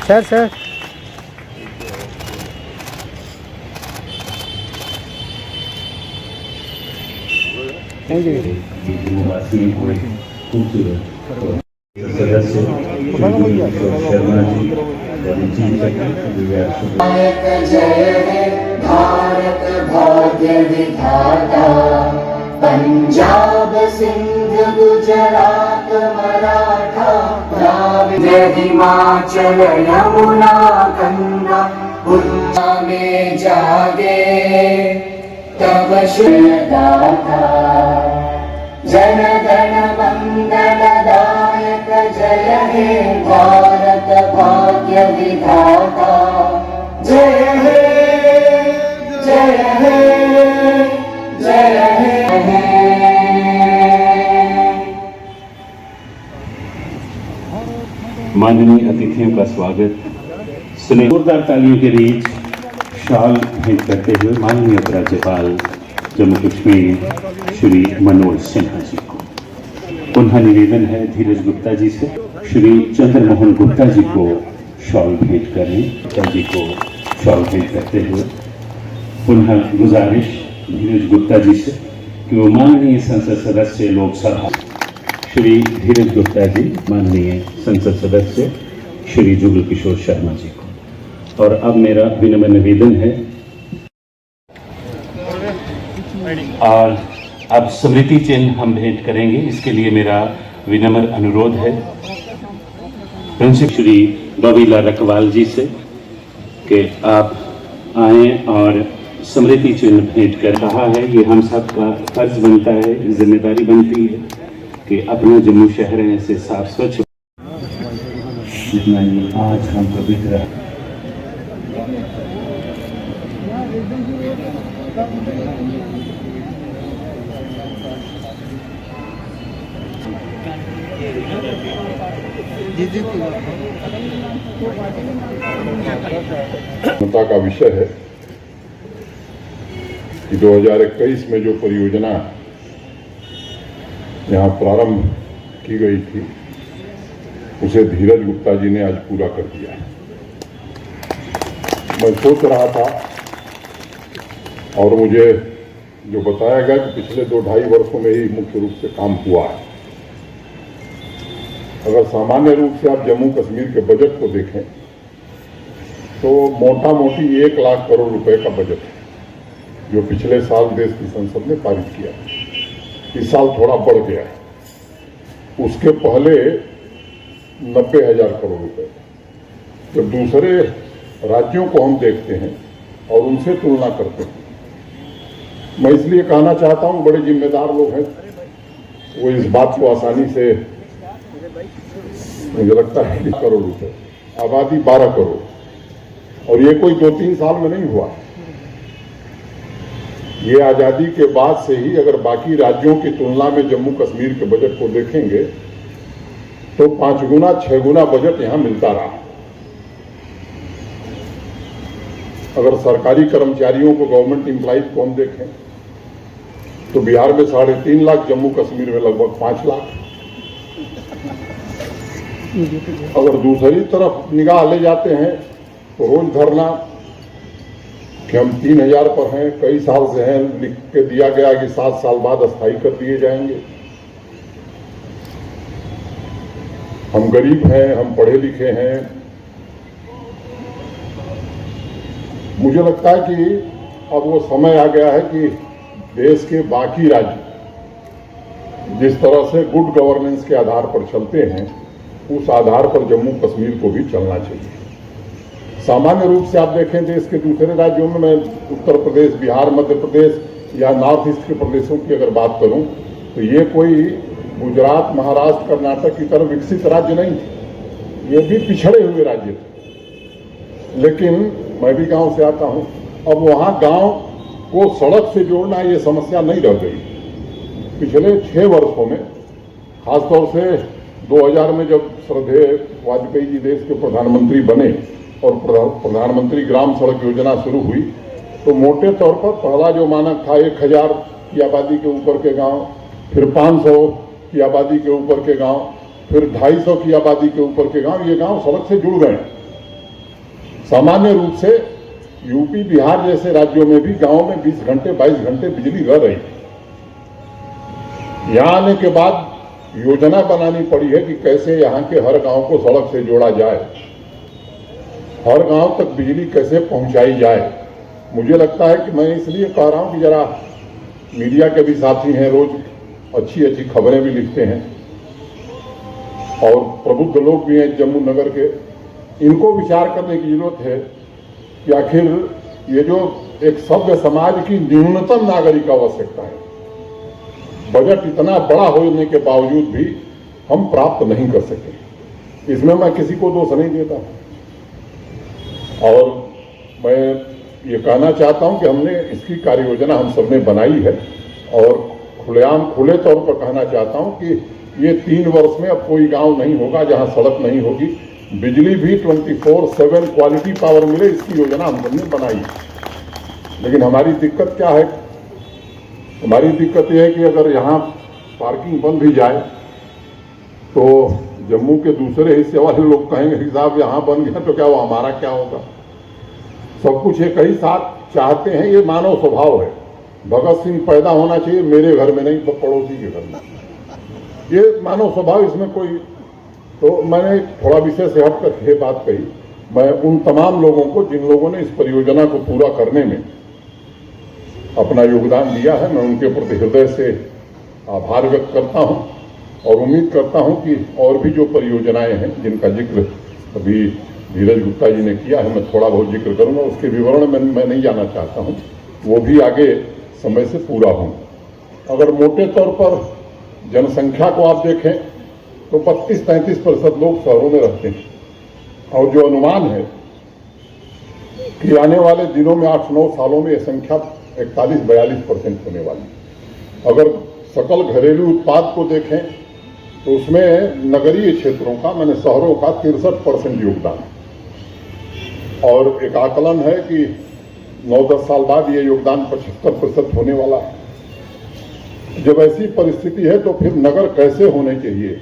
Sir thank you सदस्य शर्मा जी जय हे भारत भाग्य विधाता पंजाब सिंध गुजरात मराठा द्राविड़ हिमाचल यमुना गंगा उल्टा में जागे तब श्रीदाता जन गण मंगलदायक जय हे भारत भाग्य विधाता जय हे जय हे जय हे। माननीय अतिथियों का स्वागत सुने जोरदार तालियों के बीच शॉल भेंट करते हुए माननीय उपराज्यपाल जम्मू कश्मीर श्री मनोज सिन्हा जी को। पुनः निवेदन है धीरज गुप्ता जी से श्री चंद्रमोहन गुप्ता जी को शॉल भेंट करें। गुप्ता जी को शॉल भेंट करते हुए पुनः गुजारिश धीरज गुप्ता जी से कि वो माननीय संसद सदस्य लोकसभा श्री धीरज गुप्ता जी माननीय संसद सदस्य श्री जुगल किशोर शर्मा जी को। और अब मेरा विनम्र निवेदन है और अब स्मृति चिन्ह हम भेंट करेंगे। इसके लिए मेरा विनम्र अनुरोध है प्रिंसिपल श्री बबीला रकवाल जी से कि आप आए और स्मृति चिन्ह भेंट कर रहा है। ये हम सब का फर्ज बनता है, जिम्मेदारी बनती है कि अपना जम्मू शहर ऐसे साफ स्वच्छ जितना ही आज हम पवित्र चिंता का विषय है कि 2021 में जो परियोजना यहाँ प्रारंभ की गई थी उसे धीरज गुप्ता जी ने आज पूरा कर दिया है। मैं सोच रहा था और मुझे जो बताया गया कि पिछले 2-2.5 वर्षों में ही मुख्य रूप से काम हुआ है। अगर सामान्य रूप से आप जम्मू कश्मीर के बजट को देखें तो मोटा मोटी 1 लाख करोड़ रुपए का बजट है जो पिछले साल देश की संसद ने पारित किया। इस साल थोड़ा बढ़ गया है, उसके पहले 90,000 करोड़ रुपए। जब दूसरे राज्यों को हम देखते हैं और उनसे तुलना करते हैं, मैं इसलिए कहना चाहता हूं बड़े जिम्मेदार लोग हैं, वो इस बात को आसानी से मुझे लगता है 20 करोड़ रुपए, आबादी 12 करोड़, और ये कोई 2-3 साल में नहीं हुआ। ये आजादी के बाद से ही अगर बाकी राज्यों की तुलना में जम्मू कश्मीर के बजट को देखेंगे तो 5 गुना 6 गुना बजट यहां मिलता रहा। अगर सरकारी कर्मचारियों को, गवर्नमेंट एम्प्लॉइज को हम देखें तो बिहार में 3.5 लाख, जम्मू कश्मीर में लगभग 5 लाख। अगर दूसरी तरफ निगाह ले जाते हैं तो रोज धरना कि हम 3,000 पर हैं, कई साल से हैं, लिख के दिया गया कि 7 साल बाद अस्थायी कर दिए जाएंगे। हम गरीब हैं, हम पढ़े लिखे हैं। मुझे लगता है कि अब वो समय आ गया है कि देश के बाकी राज्य जिस तरह से गुड गवर्नेंस के आधार पर चलते हैं उस आधार पर जम्मू कश्मीर को भी चलना चाहिए। सामान्य रूप से आप देखें देश के दूसरे राज्यों में, मैं उत्तर प्रदेश, बिहार, मध्य प्रदेश या नॉर्थ ईस्ट के प्रदेशों की अगर बात करूं तो ये कोई गुजरात, महाराष्ट्र, कर्नाटक की तरह विकसित राज्य नहीं थे, ये भी पिछड़े हुए राज्य थे। लेकिन मैं भी गांव से आता हूं, अब वहां गांव को सड़क से जोड़ना ये समस्या नहीं रह गई। पिछले 6 वर्षों में, खासतौर से 2000 में जब श्रद्धेय वाजपेयी जी देश के प्रधानमंत्री बने और प्रधानमंत्री ग्राम सड़क योजना शुरू हुई तो मोटे तौर पर पहला जो मानक था 1000 की आबादी के ऊपर के गांव, फिर 500, की आबादी के ऊपर के गांव, फिर 250 की आबादी के ऊपर के गांव, ये गांव सड़क से जुड़ गए। सामान्य रूप से यूपी बिहार जैसे राज्यों में भी गांवों में 20 घंटे 22 घंटे बिजली रह रही है। यहां आने के बाद योजना बनानी पड़ी है कि कैसे यहां के हर गांव को सड़क से जोड़ा जाए, हर गांव तक बिजली कैसे पहुंचाई जाए। मुझे लगता है कि मैं इसलिए कह रहा हूं कि जरा मीडिया के भी साथी हैं, रोज अच्छी अच्छी खबरें भी लिखते हैं और प्रबुद्ध लोग भी हैं जम्मू नगर के, इनको विचार करने की जरूरत है कि आखिर ये जो एक सभ्य समाज की न्यूनतम नागरिक आवश्यकता है, बजट इतना बड़ा होने के बावजूद भी हम प्राप्त नहीं कर सके। इसमें मैं किसी को दोष नहीं देता और मैं ये कहना चाहता हूं कि हमने इसकी कार्य योजना हम सबने बनाई है और खुलेआम खुले तौर पर कहना चाहता हूं कि ये 3 वर्ष में अब कोई गांव नहीं होगा जहां सड़क नहीं होगी। बिजली भी 24/7 क्वालिटी पावर मिले, इसकी योजना हम सबने बनाई है। लेकिन हमारी दिक्कत क्या है? हमारी दिक्कत यह है कि अगर यहाँ पार्किंग बंद भी जाए तो जम्मू के दूसरे हिस्से वाले लोग कहेंगे कि साहब यहाँ बन गया तो क्या वो हमारा क्या होगा। सब कुछ एक ही साथ चाहते हैं, ये मानव स्वभाव है। भगत सिंह पैदा होना चाहिए मेरे घर में नहीं तो पड़ोसी के घर में, ये मानव स्वभाव, इसमें कोई। तो मैंने थोड़ा विषय से हट कर ये बात कही। मैं उन तमाम लोगों को जिन लोगों ने इस परियोजना को पूरा करने में अपना योगदान दिया है, मैं उनके प्रति हृदय से आभार व्यक्त करता हूं और उम्मीद करता हूं कि और भी जो परियोजनाएं हैं जिनका जिक्र अभी धीरज गुप्ता जी ने किया है, मैं थोड़ा बहुत जिक्र करूंगा, उसके विवरण में मैं नहीं जाना चाहता हूं, वो भी आगे समय से पूरा हों। अगर मोटे तौर पर जनसंख्या को आप देखें तो 32-33% लोग शहरों में रहते हैं और जो अनुमान है कि आने वाले दिनों में 8-9 सालों में यह संख्या 41-42% होने वाली। अगर सकल घरेलू उत्पाद को देखें तो उसमें नगरीय क्षेत्रों का, माने शहरों का 63% योगदान है और एक आकलन है कि 9-10 साल बाद ये योगदान 75% होने वाला है। जब ऐसी परिस्थिति है तो फिर नगर कैसे होने चाहिए,